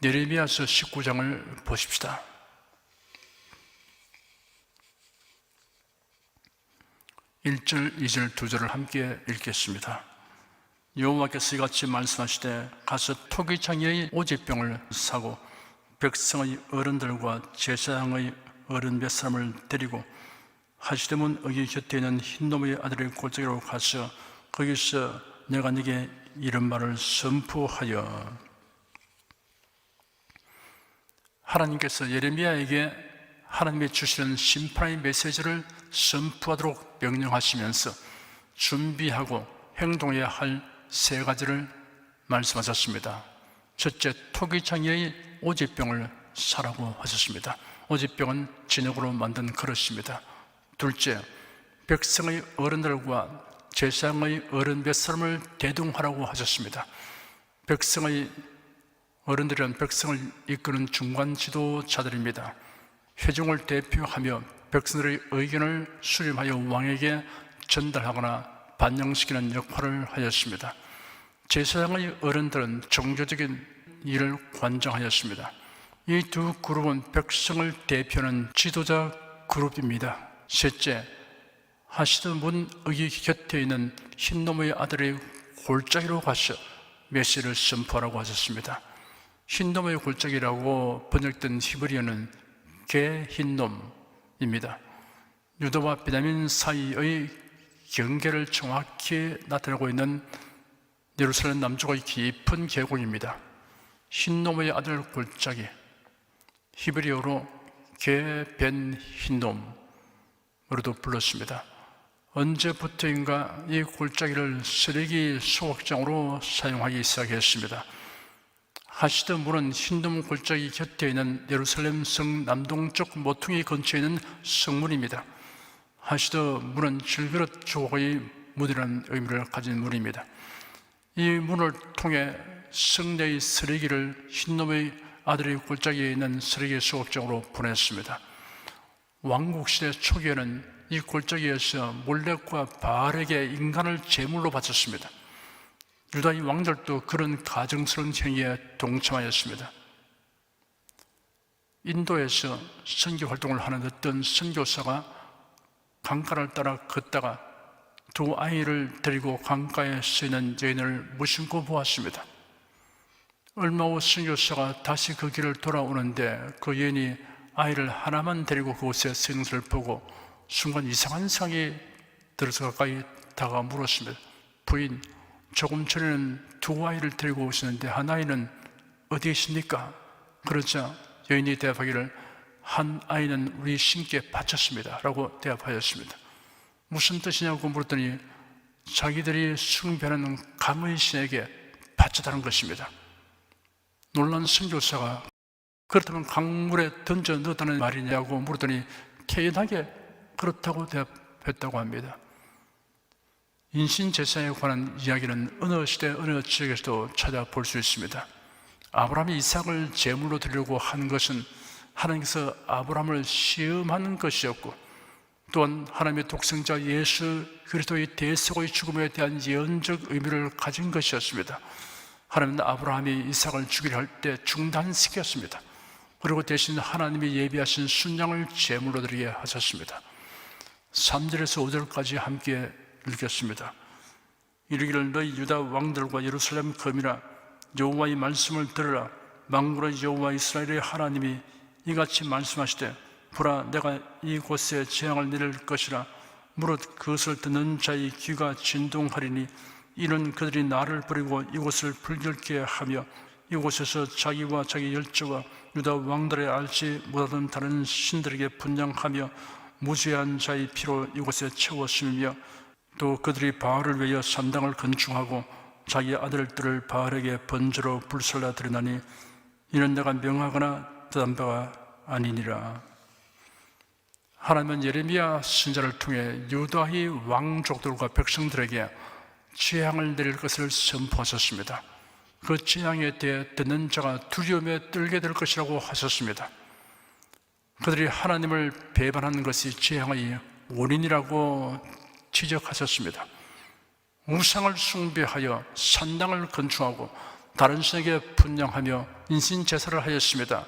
예레미야서 19장을 보십시다. 1절, 2절, 2절을 함께 읽겠습니다. 여호와께서 이같이 말씀하시되 가서 토기창의 오지병을 사고 백성의 어른들과 제사장의 어른 몇 사람을 데리고 하시드문 어기 곁에 있는 흰놈의 아들의 골짜기로 가서 거기서 내가 네게 이런 말을 선포하여. 하나님께서 예레미야에게 하나님이 주시는 심판의 메시지를 선포하도록 명령하시면서 준비하고 행동해야 할 세 가지를 말씀하셨습니다. 첫째, 토기창의 오지병을 사라고 하셨습니다. 오지병은 진흙으로 만든 그릇입니다. 둘째, 백성의 어른들과 제사장의 어른 몇 사람을 대동하라고 하셨습니다. 백성의 어른들은 백성을 이끄는 중간 지도자들입니다. 회중을 대표하며 백성들의 의견을 수렴하여 왕에게 전달하거나 반영시키는 역할을 하였습니다. 제사장의 어른들은 종교적인 일을 관장하였습니다. 이 두 그룹은 백성을 대표하는 지도자 그룹입니다. 셋째, 하시드문 어기 곁에 있는 흰놈의 아들의 골짜기로 가서 메시지를 선포하라고 하셨습니다. 흰놈의 골짜기라고 번역된 히브리어는 개흰놈입니다. 유다와 베냐민 사이의 경계를 정확히 나타내고 있는 예루살렘 남쪽의 깊은 계곡입니다. 흰놈의 아들 골짜기, 히브리어로 개벤흰놈으로도 불렀습니다. 언제부터인가 이 골짜기를 쓰레기 소각장으로 사용하기 시작했습니다. 하시드문은 흰돔 골짜기 곁에 있는 예루살렘 성 남동쪽 모퉁이 근처에 있는 성문입니다. 하시드문은 질그릇 조각의 문이라는 의미를 가진 문입니다. 이 문을 통해 성내의 쓰레기를 흰놈의 아들의 골짜기에 있는 쓰레기 수거장으로 보냈습니다. 왕국시대 초기에는 이 골짜기에서 몰렉과 바알에게 인간을 제물로 바쳤습니다. 유다의 왕들도 그런 가증스러운 행위에 동참하였습니다. 인도에서 선교 활동을 하는 어떤 선교사가 강가를 따라 걷다가 두 아이를 데리고 강가에 쓰이는 여인을 무심코 보았습니다. 얼마 후 선교사가 다시 그 길을 돌아오는데 그 여인이 아이를 하나만 데리고 그곳에 쓰이는 것을 보고 순간 이상한 생각이 들어서 가까이 다가가 물었습니다. 부인, 조금 전에는 두 아이를 데리고 오시는데 한 아이는 어디에 있습니까? 그러자 여인이 대답하기를 한 아이는 우리 신께 바쳤습니다 라고 대답하였습니다. 무슨 뜻이냐고 물었더니 자기들이 숭배하는 감의 신에게 바쳤다는 것입니다. 놀란 선교사가 그렇다면 강물에 던져 넣었다는 말이냐고 물었더니 태연하게 그렇다고 대답했다고 합니다. 인신제사에 관한 이야기는 어느 시대 어느 지역에서도 찾아볼 수 있습니다. 아브라함이 이삭을 제물로 드리려고 한 것은 하나님께서 아브라함을 시험하는 것이었고 또한 하나님의 독생자 예수 그리스도의 대속의 죽음에 대한 예언적 의미를 가진 것이었습니다. 하나님은 아브라함이 이삭을 죽이려 할 때 중단시켰습니다. 그리고 대신 하나님이 예비하신 순양을 제물로 드리게 하셨습니다. 3절에서 5절까지 함께 읽겠습니다. 이르기를 너희 유다 왕들과 예루살렘 거민아 여호와의 말씀을 들으라. 만군의 여호와 이스라엘의 하나님이 이같이 말씀하시되 보라 내가 이곳에 재앙을 내릴 것이라. 무릇 그것을 듣는 자의 귀가 진동하리니 이는 그들이 나를 버리고 이곳을 불결케 하며 이곳에서 자기와 자기 열조와 유다 왕들의 알지 못하던 다른 신들에게 분양하며 무죄한 자의 피로 이곳에 채웠으며 또 그들이 바알을 위하여 산당을 건축하고 자기 아들들을 바알에게 번제로 불살라 드리나니 이는 내가 명하거나 뜻한 바가 아니니라. 하나님은 예레미야 선지자를 통해 유다의 왕족들과 백성들에게 재앙을 내릴 것을 선포하셨습니다. 그 재앙에 대해 듣는 자가 두려움에 떨게 될 것이라고 하셨습니다. 그들이 하나님을 배반하는 것이 재앙의 원인이라고 지적하셨습니다. 우상을 숭배하여 산당을 건축하고 다른 신에게 분양하며 인신제사를 하였습니다.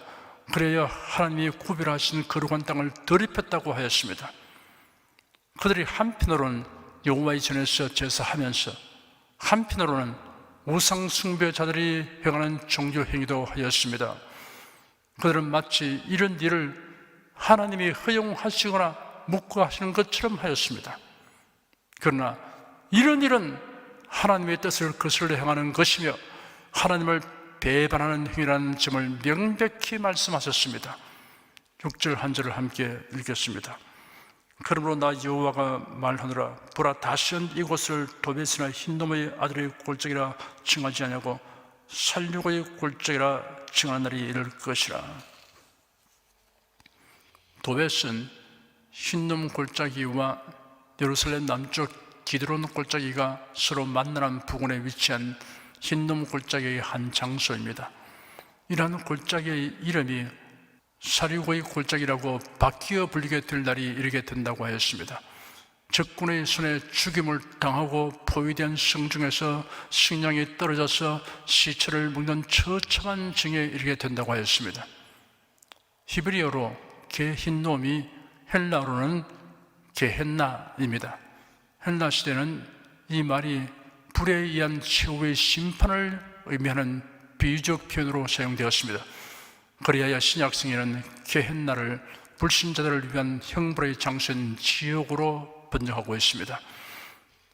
그래야 하나님이 구별하신 거룩한 땅을 덜 입혔다고 하였습니다. 그들이 한편으로는 여호와의 전에서 제사하면서 한편으로는 우상 숭배자들이 행하는 종교 행위도 하였습니다. 그들은 마치 이런 일을 하나님이 허용하시거나 묵과하시는 것처럼 하였습니다. 그러나 이런 일은 하나님의 뜻을 거슬러 행하는 것이며 하나님을 배반하는 행위라는 점을 명백히 말씀하셨습니다. 6절 한 절을 함께 읽겠습니다. 그러므로 나 여호와가 말하노라. 보라, 다시는 이곳을 도벳이나 흰놈의 아들의 골짜기라 칭하지 아니하고 살육의 골짜기라 칭하는 날이 이를 것이라. 도벳은 흰놈 골짜기와 예루살렘 남쪽 기드론 골짜기가 서로 만나는 부근에 위치한 흰놈 골짜기의 한 장소입니다. 이러한 골짜기의 이름이 사륙의 골짜기라고 바뀌어 불리게 될 날이 이르게 된다고 하였습니다. 적군의 손에 죽임을 당하고 포위된 성중에서 식량이 떨어져서 시체를 먹는 처참한 징에 이르게 된다고 하였습니다. 히브리어로 게힌놈이 헬라어로는 게헨나입니다. 헬라 시대는 이 말이 불에 의한 최후의 심판을 의미하는 비유적 표현으로 사용되었습니다. 그리하여 신약성에는 게헨나를 불신자들을 위한 형벌의 장소인 지옥으로 번역하고 있습니다.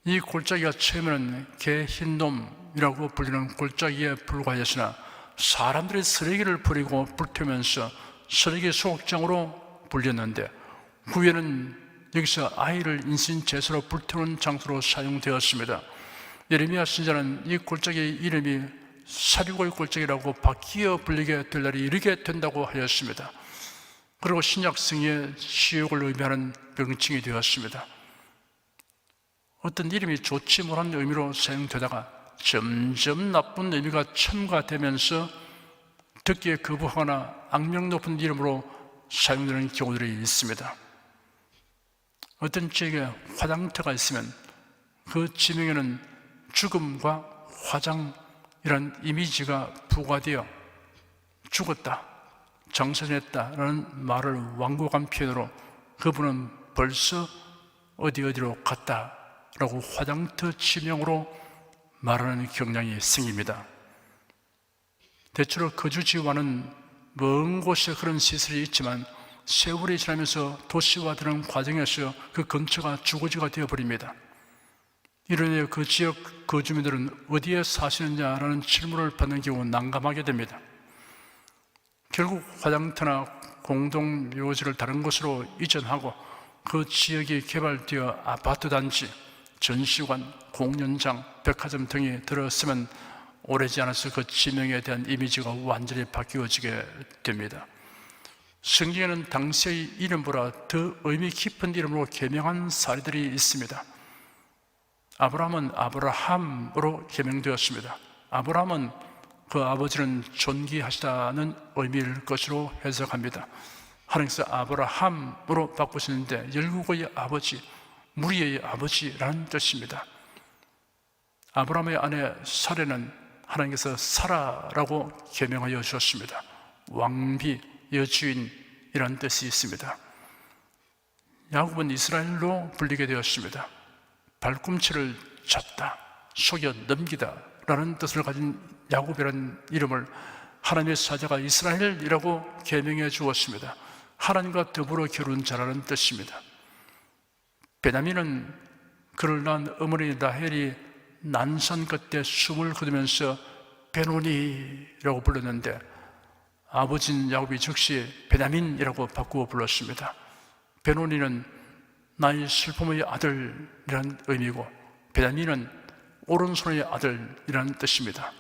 이 골짜기가 처음에는 게힌놈이라고 불리는 골짜기에 불과하였으나 사람들이 쓰레기를 버리고 불태우면서 쓰레기 소각장으로 불렸는데 후에는 여기서 아이를 인신제사로 불태우는 장소로 사용되었습니다. 예레미야 선지자는 이 골짜기의 이름이 사륙의 골짜기라고 바뀌어 불리게 될 날이 이르게 된다고 하였습니다. 그리고 신약성의 지옥을 의미하는 명칭이 되었습니다. 어떤 이름이 좋지 못한 의미로 사용되다가 점점 나쁜 의미가 첨가되면서 듣기에 거부하거나 악명 높은 이름으로 사용되는 경우들이 있습니다. 어떤 지역에 화장터가 있으면 그 지명에는 죽음과 화장이란 이미지가 부과되어 죽었다, 장선했다라는 말을 완곡한 표현으로 그분은 벌써 어디로 갔다라고 화장터 지명으로 말하는 경향이 생깁니다. 대체로 거주지와는 먼 곳에 그런 시설이 있지만 세월이 지나면서 도시화되는 과정에서 그 근처가 주거지가 되어버립니다. 이러니 그 지역 거주민들은 어디에 사시느냐라는 질문을 받는 경우 난감하게 됩니다. 결국 화장터나 공동묘지를 다른 곳으로 이전하고 그 지역이 개발되어 아파트 단지, 전시관, 공연장, 백화점 등이 들어서면 오래지 않아서 그 지명에 대한 이미지가 완전히 바뀌어지게 됩니다. 성경에는 당시의 이름보다 더 의미 깊은 이름으로 개명한 사례들이 있습니다. 아브라함은 아브라함으로 개명되었습니다. 아브라함은 그 아버지는 존귀하시다는 의미일 것으로 해석합니다. 하나님께서 아브라함으로 바꾸시는데 열국의 아버지, 무리의 아버지라는 뜻입니다. 아브라함의 아내 사레는 하나님께서 사라라고 개명하여 주셨습니다. 왕비, 여주인이라는 뜻이 있습니다. 야곱은 이스라엘로 불리게 되었습니다. 발꿈치를 잡다, 속여 넘기다 라는 뜻을 가진 야곱이라는 이름을 하나님의 사자가 이스라엘이라고 개명해 주었습니다. 하나님과 더불어 겨룬 자라는 뜻입니다. 베냐민은 그를 낳은 어머니 라헬이 난산 끝에 숨을 거두면서 베노니라고 불렀는데 아버지인 야곱이 즉시 베냐민이라고 바꾸어 불렀습니다. 베노니는 나의 슬픔의 아들이라는 의미고 베냐민은 오른손의 아들이라는 뜻입니다.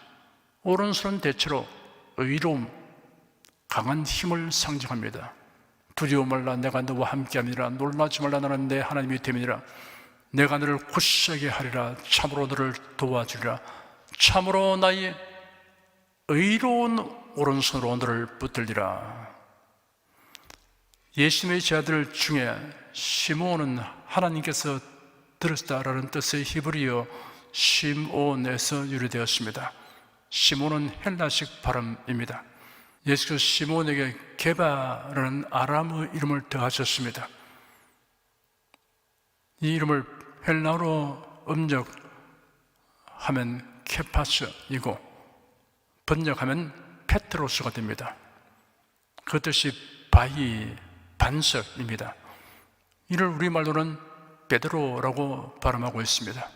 오른손은 대체로 의로움, 강한 힘을 상징합니다. 두려워 말라, 내가 너와 함께함이라. 놀라지 말라, 나는 내 하나님이 됨이니라. 내가 너를 굳세게 하리라. 참으로 너를 도와주리라. 참으로 나의 의로운 오른손으로 너를 붙들리라. 예수님의 제자들 중에 시므온은 하나님께서 들으시다라는 뜻의 히브리어 심온에서 유래되었습니다. 시몬은 헬라식 발음입니다. 예수께서 시몬에게 게바라는 아람어 이름을 더하셨습니다. 이 이름을 헬라어로 음력하면 케파스이고 번역하면 페트로스가 됩니다. 그 뜻이 바위, 반석입니다. 이를 우리말로는 베드로라고 발음하고 있습니다.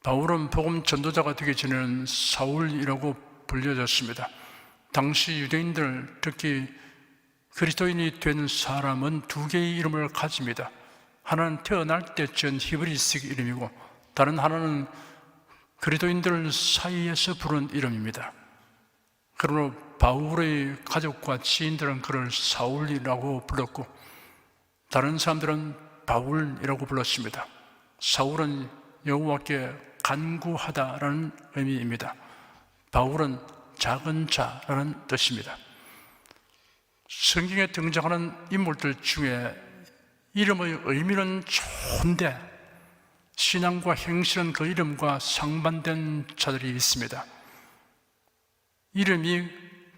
바울은 복음 전도자가 되기 전에는 사울이라고 불려졌습니다. 당시 유대인들, 특히 그리스도인이 된 사람은 두 개의 이름을 가집니다. 하나는 태어날 때 지은 히브리식 이름이고 다른 하나는 그리스도인들 사이에서 부른 이름입니다. 그러므로 바울의 가족과 지인들은 그를 사울이라고 불렀고 다른 사람들은 바울이라고 불렀습니다. 사울은 여호와께 간구하다라는 의미입니다. 바울은 작은 자라는 뜻입니다. 성경에 등장하는 인물들 중에 이름의 의미는 좋은데 신앙과 행실은 그 이름과 상반된 자들이 있습니다. 이름이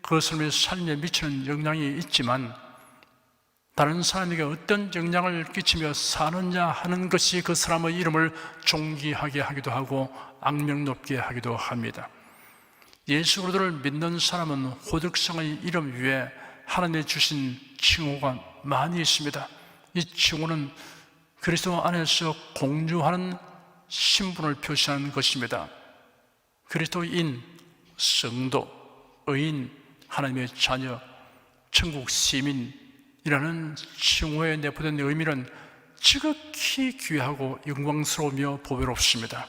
그 사람의 삶에 미치는 영향이 있지만 다른 사람에게 어떤 영향을 끼치며 사느냐 하는 것이 그 사람의 이름을 존귀하게 하기도 하고 악명 높게 하기도 합니다. 예수 그리스도를 믿는 사람은 호적성의 이름 위에 하나님이 주신 칭호가 많이 있습니다. 이 칭호는 그리스도 안에서 공유하는 신분을 표시하는 것입니다. 그리스도인, 성도, 의인, 하나님의 자녀, 천국 시민이라는 칭호에 내포된 의미는 지극히 귀하고 영광스러우며 보배롭습니다.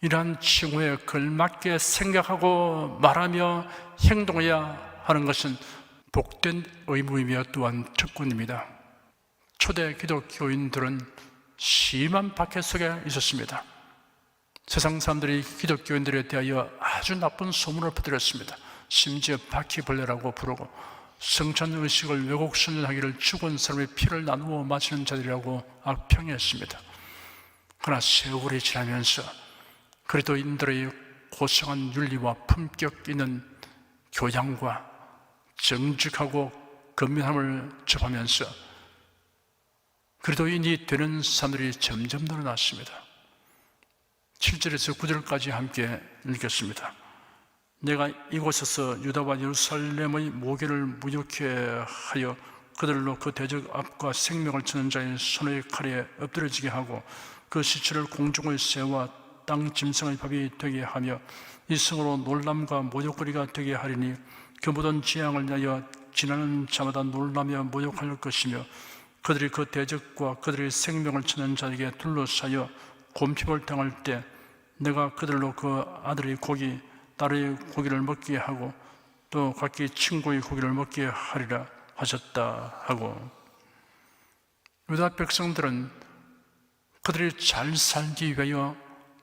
이러한 칭호에 걸맞게 생각하고 말하며 행동해야 하는 것은 복된 의무이며 또한 특권입니다. 초대 기독교인들은 심한 박해 속에 있었습니다. 세상 사람들이 기독교인들에 대하여 아주 나쁜 소문을 퍼뜨렸습니다. 심지어 바퀴벌레라고 부르고 성찬의식을 왜곡 선전하기를 죽은 사람의 피를 나누어 마시는 자들이라고 악평했습니다. 그러나 세월이 지나면서 그리스도인들의 고상한 윤리와 품격 있는 교양과 정직하고 건면함을 접하면서 그리스도인이 되는 사람들이 점점 늘어났습니다. 7절에서 9절까지 함께 읽겠습니다. 내가 이곳에서 유다와 예루살렘의 모계를 무력케 하여 그들로 그 대적 앞과 생명을 치는 자의 손의 칼에 엎드려지게 하고 그 시체를 공중의 새와 땅 짐승의 밥이 되게 하며 이 성으로 놀람과 모욕거리가 되게 하리니 그 모든 재앙을 위하여 지나는 자마다 놀라며 모욕할 것이며 그들이 그 대적과 그들의 생명을 치는 자에게 둘러싸여 곰핍을 당할 때 내가 그들로 그 아들의 고기, 딸의 고기를 먹게 하고 또 각기 친구의 고기를 먹게 하리라 하셨다 하고, 유다 백성들은 그들이 잘 살기 위하여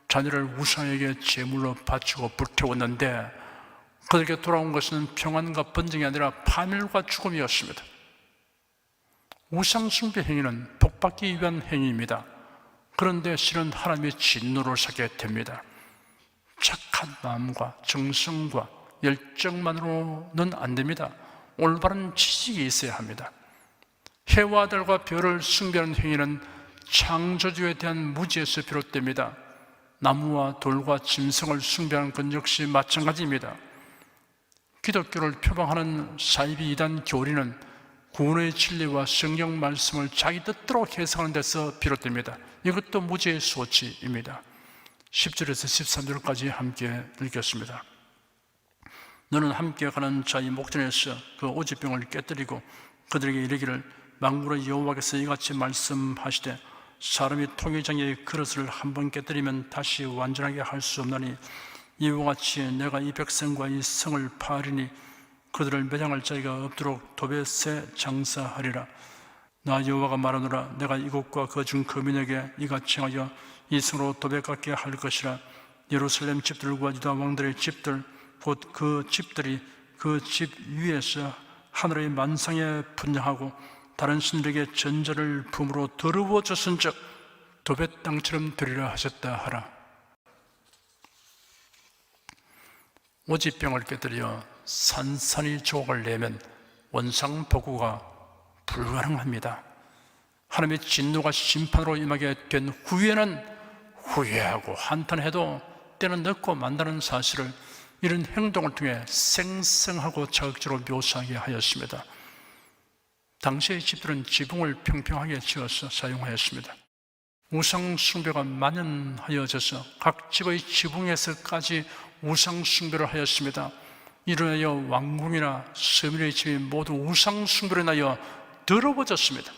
자녀를 우상에게 제물로 바치고 불태웠는데 그들에게 돌아온 것은 평안과 번영이 아니라 파멸과 죽음이었습니다. 우상 숭배 행위는 복받기 위한 행위입니다. 그런데 실은 하나님의 진노를 사게 됩니다. 착한 마음과 정성과 열정만으로는 안 됩니다. 올바른 지식이 있어야 합니다. 해와 달과 별을 숭배하는 행위는 창조주에 대한 무지에서 비롯됩니다. 나무와 돌과 짐승을 숭배하는 것 역시 마찬가지입니다. 기독교를 표방하는 사이비 이단 교리는 구원의 진리와 성경 말씀을 자기 뜻대로 해석하는 데서 비롯됩니다. 이것도 무지의 소치입니다. 10절에서 13절까지 함께 읽겠습니다. 너는 함께 가는 자의 목전에서 그 오지병을 깨뜨리고 그들에게 이르기를 만군의 여호와께서 이같이 말씀하시되 사람이 통일장의 그릇을 한번 깨뜨리면 다시 완전하게 할 수 없나니 이와 같이 내가 이 백성과 이 성을 파하리니 그들을 매장할 자리가 없도록 도벳에 장사하리라. 나 여호와가 말하노라. 내가 이곳과 거중 거민에게 이같이 하여 이 성으로 도배 같게 할 것이라. 예루살렘 집들과 유다 왕들의 집들 곧 그 집들이 그 집 위에서 하늘의 만상에 분양하고 다른 신들에게 전자를 품으로 더러워졌은즉 도벳 땅처럼 되리라 하셨다 하라. 오지병을 깨뜨려 산산이 조각을 내면 원상복구가 불가능합니다. 하나님의 진노가 심판으로 임하게 된 후에는 후회하고 한탄해도 때는 늦고 만다는 사실을 이런 행동을 통해 생생하고 자극적으로 묘사하게 하였습니다. 당시의 집들은 지붕을 평평하게 지어서 사용하였습니다. 우상 숭배가 만연하여져서 각 집의 지붕에서까지 우상 숭배를 하였습니다. 이로 인하여 왕궁이나 서민의 집이 모두 우상 숭배로 인하여 더러워졌습니다.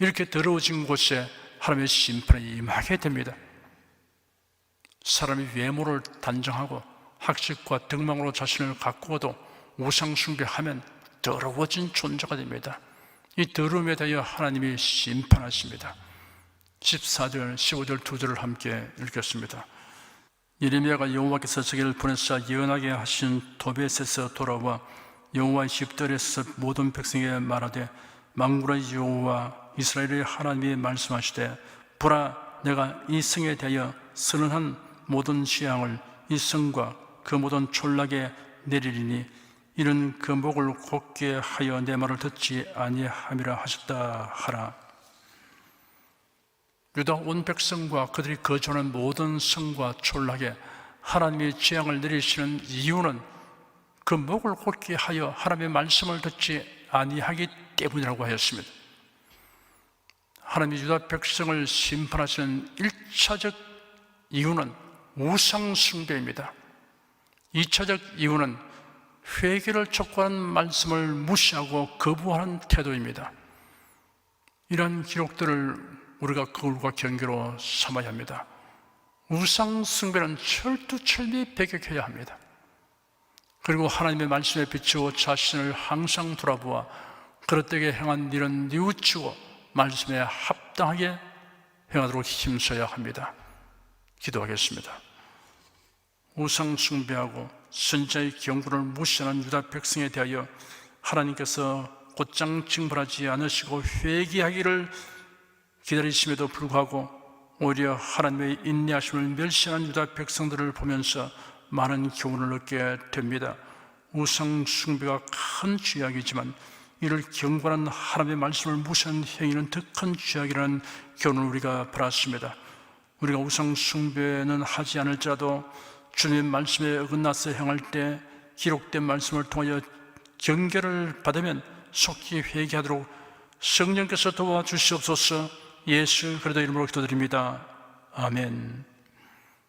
이렇게 더러워진 곳에 하나님의 심판이 임하게 됩니다. 사람이 외모를 단정하고 학식과 덕망으로 자신을 가꾸어도 우상 숭배하면 더러워진 존재가 됩니다. 이 더러움에 대하여 하나님이 심판하십니다. 14절, 15절 두 절을 함께 읽겠습니다. 예레미야가 여호와께서 저기를 보내사 예언하게 하신 도벳에서 돌아와 여호와의 집들에서 모든 백성에게 말하되 만군의 여호와 이스라엘의 하나님이 말씀하시되 보라, 내가 이 성에 대하여 선언한 모든 재앙을 이 성과 그 모든 촌락에 내리리니 이는 그 목을 곧게 하여 내 말을 듣지 아니함이라 하셨다 하라. 유다 온 백성과 그들이 거주하는 모든 성과 촌락에 하나님의 재앙을 내리시는 이유는 그 목을 곧게 하여 하나님의 말씀을 듣지 아니하기 때문이라고 하였습니다. 하나님이 유다 백성을 심판하시는 1차적 이유는 우상 숭배입니다. 2차적 이유는 회개를 촉구하는 말씀을 무시하고 거부하는 태도입니다. 이러한 기록들을 우리가 거울과 경계로 삼아야 합니다. 우상 숭배는 철두철미 배격해야 합니다. 그리고 하나님의 말씀에 비추어 자신을 항상 돌아보아 그릇되게 행한 일은 뉘우치고 말씀에 합당하게 행하도록 힘써야 합니다. 기도하겠습니다. 우상 숭배하고 선지자의 경고를 무시하는 유다 백성에 대하여 하나님께서 곧장 징벌하지 않으시고 회개하기를 기다리심에도 불구하고 오히려 하나님의 인내하심을 멸시하는 유다 백성들을 보면서 많은 교훈을 얻게 됩니다. 우상 숭배가 큰 죄악이지만 이를 경고하는 하나님의 말씀을 무시하는 행위는 더 큰 죄악이라는 교훈을 우리가 받았습니다. 우리가 우상 숭배는 하지 않을지라도 주님의 말씀에 어긋나서 행할 때 기록된 말씀을 통하여 경계를 받으면 속히 회개하도록 성령께서 도와주시옵소서. 예수 그리스도 이름으로 기도드립니다. 아멘.